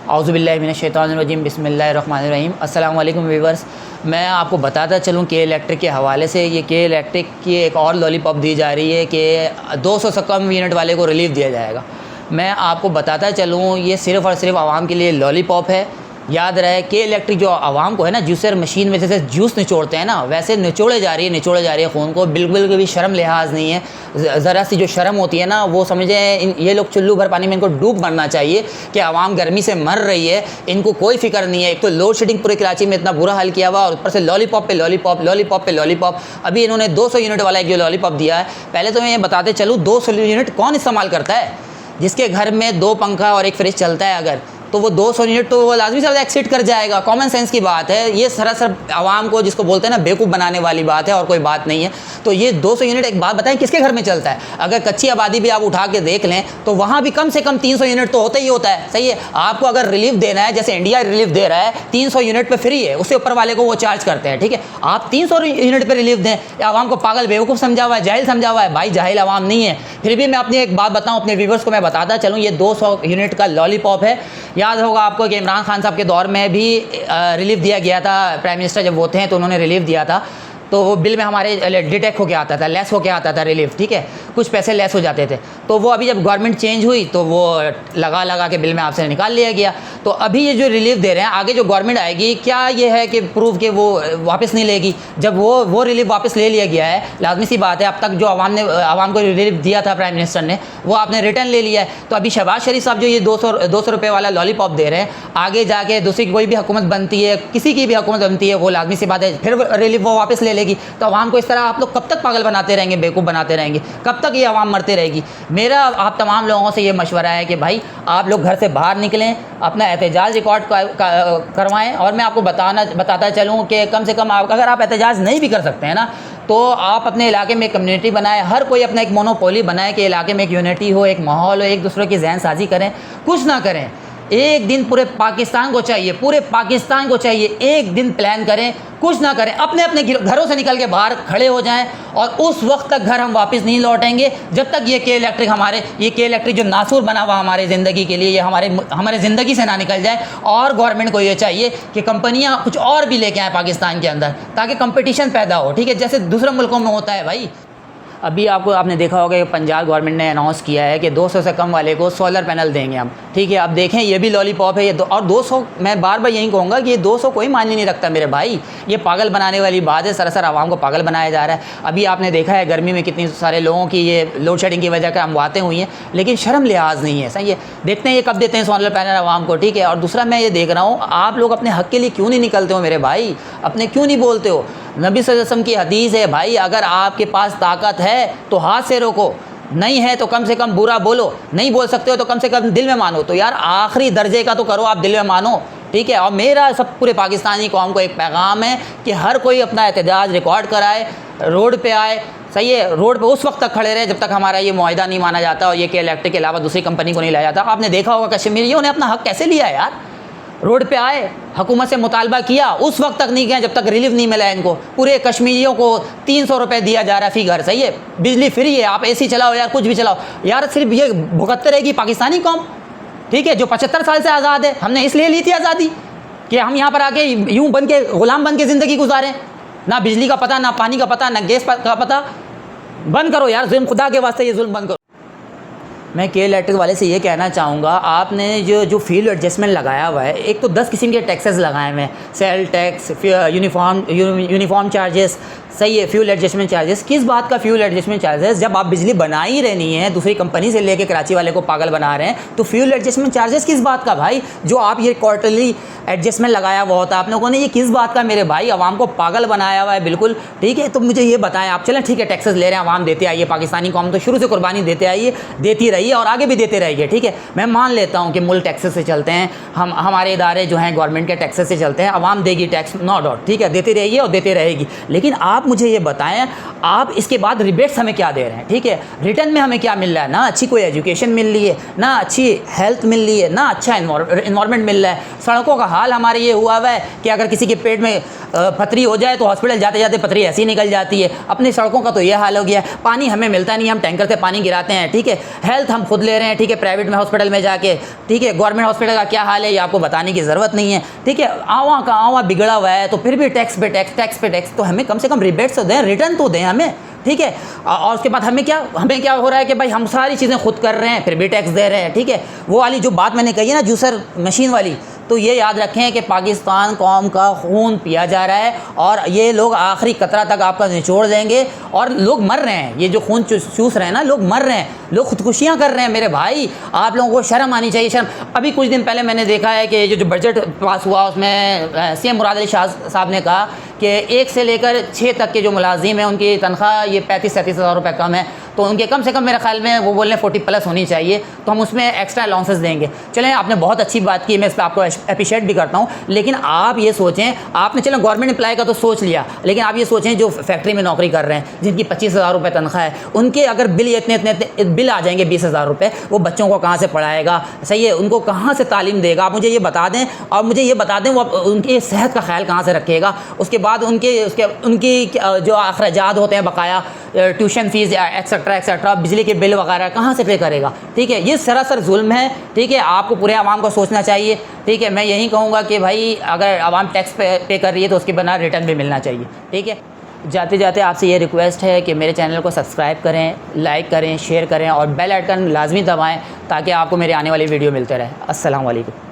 औज़ुबिल्लाहि मिनश्शैतानिर्रजीम बिस्मिल्लाहिर्रहमानिर्रहीम। अस्सलाम वालेकुम व्यूअर्स। मैं आपको बताता चलूँ के इलेक्ट्रिक के हवाले से, ये के इलेक्ट्रिक की एक और लॉलीपॉप दी जा रही है कि 200 से कम यूनिट वाले को रिलीफ दिया जाएगा। मैं आपको बताता चलूँ ये सिर्फ़ और सिर्फ आवाम के लिए लॉलीपॉप है। याद रहे के इलेक्ट्रिक जो आवाम को है ना, जूसर मशीन में जैसे जूस निचोड़ते हैं ना, वैसे निचोड़े जा रही है ख़ून को। बिल्कुल भी शर्म लिहाज नहीं है। ज़रा सी जो शर्म होती है ना, वो समझें ये लोग चुल्लू भर पानी में इनको डूब मरना चाहिए कि आवाम गर्मी से मर रही है, इनको कोई फ़िक्र नहीं है। एक तो लोड शेडिंग पूरे कराची में इतना बुरा हाल किया हुआ, और ऊपर से लॉलीपॉप पे लॉलीपॉप, लॉलीपॉप पे लॉलीपॉप। अभी इन्होंने 200 यूनिट वाला एक जो लॉलीपॉप दिया है, पहले तो मैं ये बताते चलूँ 200 यूनिट कौन इस्तेमाल करता है? जिसके घर में 2 पंखा और 1 फ्रिज चलता है अगर, तो वो 200 यूनिट तो वो लाजमी से एक्सीड कर जाएगा। कॉमन सेंस की बात है ये, सरासर आवाम को जिसको बोलते हैं ना बेवकूफ़ बनाने वाली बात है, और कोई बात नहीं है। तो ये 200 यूनिट, एक बात बताएं, किसके घर में चलता है? अगर कच्ची आबादी भी आप उठा के देख लें तो वहाँ भी कम से कम 300 यूनिट तो होता ही होता है। सही है, आपको अगर रिलीफ देना है, जैसे इंडिया रिलीफ दे रहा है 300 यूनिट पर फ्री है, उससे ऊपर वाले को वो चार्ज करते हैं। ठीक है, आप 300 यूनिट पर रिलीफ दें। आवाम को पागल बेवकूफ़ समझा हुआ है, जाहिल समझा हुआ है। भाई जाहिल आवाम नहीं है। फिर भी मैं अपनी एक बात बताऊँ, अपने व्यूवर्स को मैं बताता चलूँ, ये 200 यूनिट का लॉलीपॉप है। याद होगा आपको कि इमरान खान साहब के दौर में भी रिलीफ दिया गया था। प्राइम मिनिस्टर जब वो थे तो उन्होंने रिलीफ दिया था, तो वो बिल में हमारे डिटेक्ट होके आता था, लेस होके आता था रिलीफ। ठीक है, कुछ पैसे लेस हो जाते थे। तो वो अभी जब गवर्नमेंट चेंज हुई तो वो लगा के बिल में आपसे निकाल लिया गया। तो अभी ये जो रिलीफ दे रहे हैं, आगे जो गवर्नमेंट आएगी, क्या ये है कि प्रूव के वो वापस नहीं लेगी? जब वो रिलीफ वापस ले लिया गया है, लाजमी सी बात है, अब तक जो आवाम को रिलीफ दिया था प्राइम मिनिस्टर ने, वो आपने रिटर्न ले लिया है। तो अभी शहबाज शरीफ साहब जो ये 200 रुपये वाला लॉलीपॉप दे रहे हैं, आगे जाके दूसरी कोई भी हुकूमत बनती है, किसी की भी हुकूमत बनती है, वो लाजमी सी बात है फिर रिलीफ वो वापस ले लेगी। तो आवाम को इस तरह आप लोग कब तक पागल बनाते रहेंगे, बेवकूफ़ बनाते रहेंगे? कब तक ये आवाम मरते रहेगी? मेरा आप तमाम लोगों से ये मशवरा है कि भाई आप लोग घर से बाहर निकलें, अपना एहतजाज रिकॉर्ड करवाएं। और मैं आपको बताता चलूँ कि कम से कम अगर आप एहतजाज नहीं भी कर सकते हैं ना, तो आप अपने इलाके में एक कम्युनिटी बनाएं। हर कोई अपना एक मोनोपोली बनाए कि इलाके में एक यूनिटी हो, एक माहौल हो, एक दूसरे की जहन साजी करें। कुछ ना करें, एक दिन पूरे पाकिस्तान को चाहिए, पूरे पाकिस्तान को चाहिए, एक दिन प्लान करें, कुछ ना करें, अपने अपने घरों से निकल के बाहर खड़े हो जाएं। और उस वक्त तक घर हम वापस नहीं लौटेंगे जब तक ये के इलेक्ट्रिक जो नासूर बना हुआ हमारे ज़िंदगी के लिए, ये हमारे ज़िंदगी से ना निकल जाए। और गवर्नमेंट को ये चाहिए कि कंपनियां कुछ और भी लेके आएँ पाकिस्तान के अंदर, ताकि कंपटीशन पैदा हो। ठीक है, जैसे दूसरे मुल्कों में होता है भाई। अभी आपने देखा होगा कि पंजाब गवर्नमेंट ने अनाउंस किया है कि 200 से कम वाले को सोलर पैनल देंगे हम। ठीक है, अब देखें ये भी लॉलीपॉप है ये और 200, मैं बार बार यही कहूँगा कि ये 200 कोई मायने नहीं रखता मेरे भाई। ये पागल बनाने वाली बात है, सरासर आवाम को पागल बनाया जा रहा है। अभी आपने देखा है गर्मी में कितनी सारे लोगों की ये लोड शेडिंग की वजह से अमवातें हुई हैं, लेकिन शर्म लिहाज नहीं है। सही है, देखते हैं ये कब देते हैं सोलर पैनल आवाम को। ठीक है, और दूसरा मैं ये देख रहा हूँ, आप लोग अपने हक़ के लिए क्यों नहीं निकलते हो मेरे भाई? अपने क्यों नहीं बोलते हो? नबी सल्लल्लाहु अलैहि वसल्लम की हदीस है भाई, अगर आपके पास ताकत है तो हाथ से रोको, नहीं है तो कम से कम बुरा बोलो, नहीं बोल सकते हो तो कम से कम दिल में मानो। तो यार आखिरी दर्जे का तो करो, आप दिल में मानो। ठीक है, और मेरा सब पूरे पाकिस्तानी कौम को एक पैगाम है कि हर कोई अपना एहतजाज रिकॉर्ड कराए, रोड पे आए। सही है, रोड पे उस वक्त तक खड़े रहे जब तक हमारा ये मुआहिदा नहीं माना जाता और ये के इलेक्ट्रिक के अलावा दूसरी कंपनी को नहीं लाया जाता। आपने देखा होगा कश्मीरियों ने अपना हक़ कैसे लिया है यार, रोड पे आए, हुकूमत से मुतालबा किया, उस वक्त तक नहीं गए जब तक रिलीफ नहीं मिला इनको। पूरे कश्मीरियों को 300 रुपये दिया जा रहा है फ़ी घर। सही है, बिजली फ्री है, आप एसी चलाओ यार, कुछ भी चलाओ यार, सिर्फ ये भुगतते रहेगी पाकिस्तानी कौम। ठीक है, जो 75 साल से आज़ाद है, हमने इसलिए ली थी आज़ादी कि हम यहाँ पर आके यूँ बन के ग़ुलाम बन के ज़िंदगी गुजारें। ना बिजली का पता, ना पानी का पता, ना गैस का पता। बंद करो यार जुल्म, खुदा के वास्ते ये जुल्म बंद करो। मैं के इलेक्ट्रिक वाले से ये कहना चाहूँगा, आपने जो फ्यूल एडजस्टमेंट लगाया हुआ है, एक तो 10 किस्म के टैक्सेस लगाए हुए हैं, सेल टैक्स, यूनिफॉर्म चार्जेस। सही है, फ्यूल एडजस्टमेंट चार्जेस। किस बात का फ्यूल एडजस्टमेंट चार्जेस? जब आप बिजली बना ही रहनी है, दूसरी कंपनी से लेके कराची वाले को पागल बना रहे हैं, तो फ्यूल एडजस्टमेंट चार्जेस किस बात का भाई? जो आप ये क्वार्टरली एडजस्टमेंट लगाया हुआ होता है आप लोगों ने, ये किस बात का मेरे भाई? आवाम को पागल बनाया हुआ है बिल्कुल। ठीक है, तो मुझे ये बताएं आप। चलें ठीक है, टैक्सेस ले रहे हैं, आवाम देते आइए, पाकिस्तानी कौम तो शुरू से कुर्बानी देते आइए, देती रहिए और आगे भी देते रहिए। ठीक है, मैं मान लेता हूँ कि मुल्क टैक्सेस से चलते हैं, हमारे इदारे जो हैं गवर्नमेंट के टैक्सेस से चलते हैं, आवाम देगी टैक्स, नो डाउट। ठीक है, देती रहिए और देते रहेगी। लेकिन आप मुझे ये बताएं, आप इसके बाद रिबेट्स हमें क्या दे रहे हैं, ठीक है, रिटर्न में हमें क्या मिल रहा है, ना अच्छी कोई एजुकेशन मिल रही है, ना अच्छी हेल्थ मिल रही है, ना अच्छा इन्वायरमेंट मिल रहा है। सड़कों का हाल हमारे ये हुआ है कि अगर किसी के पेट में पथरी हो जाए तो हॉस्पिटल जाते जाते पथरी ऐसी निकल जाती है। अपनी सड़कों का तो ये हाल हो गया है, पानी हमें मिलता नहीं, हम टैंकर से पानी गिराते हैं, ठीक है, हेल्थ हम खुद ले रहे हैं, ठीक है, प्राइवेट में हॉस्पिटल में जाके, ठीक है, गवर्नमेंट हॉस्पिटल का क्या हाल है ये आपको बताने की ज़रूरत नहीं है, ठीक है, आवा का आवा बिगड़ा हुआ है, तो फिर भी टैक्स पे टैक्स, तो हमें कम से कम रिबेट्स तो दें, रिटर्न तो दें हमें, ठीक है। और उसके बाद हमें क्या हो रहा है कि भाई हम सारी चीज़ें खुद कर रहे हैं फिर भी टैक्स दे रहे हैं, ठीक है। वो वाली जो बात मैंने कही है ना जूसर मशीन वाली, तो ये याद रखें कि पाकिस्तान कौम का खून पिया जा रहा है और ये लोग आखिरी कतरा तक आपका निचोड़ देंगे और लोग मर रहे हैं, ये जो खून चूस रहे हैं ना, लोग मर रहे हैं, लोग खुदकुशियाँ कर रहे हैं। मेरे भाई आप लोगों को शर्म आनी चाहिए, शर्म। अभी कुछ दिन पहले मैंने देखा है कि जो बजट पास हुआ उसमें सीएम मुराद अली शाह साहब ने कहा कि 1 से लेकर 6 तक के जो मुलाजिम हैं उनकी तनख्वाह ये 35-37 हज़ार रुपये कम है, तो उनके कम से कम मेरे ख्याल में वो बोल रहे हैं 40+ होनी चाहिए, तो हम उसमें एक्स्ट्रा अलाउंसेस देंगे। चलें, आपने बहुत अच्छी बात की, मैं इस पर आपको अप्रिशिएट भी करता हूँ, लेकिन आप ये सोचें, आपने चलो गवर्नमेंट एम्प्लॉय का तो सोच लिया, लेकिन आप ये सोचें जो फैक्ट्री में नौकरी कर रहे हैं जिनकी 25,000 रुपये तनख्वाह है, उनके अगर बिल इतने बिल आ जाएंगे 20,000 रुपये, वो बच्चों को कहाँ से पढ़ाएगा, सही है, उनको कहाँ से तालीम देगा, आप मुझे ये बता दें। और मुझे ये बता दें वो उनकी सेहत का ख्याल कहाँ से रखेगा, उसके बाद उनकी जो अखराजात होते हैं बकाया, ट्यूशन फीस एक्सेट्रा, बिजली के बिल वगैरह कहाँ से पे करेगा, ठीक है। ये सरासर जुल्म है, ठीक है, आपको पूरे आवाम को सोचना चाहिए, ठीक है। मैं यही कहूँगा कि भाई अगर आवाम टैक्स पे कर रही है तो उसके बना रिटर्न भी मिलना चाहिए, ठीक है। जाते जाते आपसे ये रिक्वेस्ट है कि मेरे चैनल को सब्सक्राइब करें, लाइक करें, शेयर करें और बेल आइकन लाजमी दबाएं ताकि आपको मेरे आने वाली वीडियो मिलते रहे। अस्सलाम वालेकुम।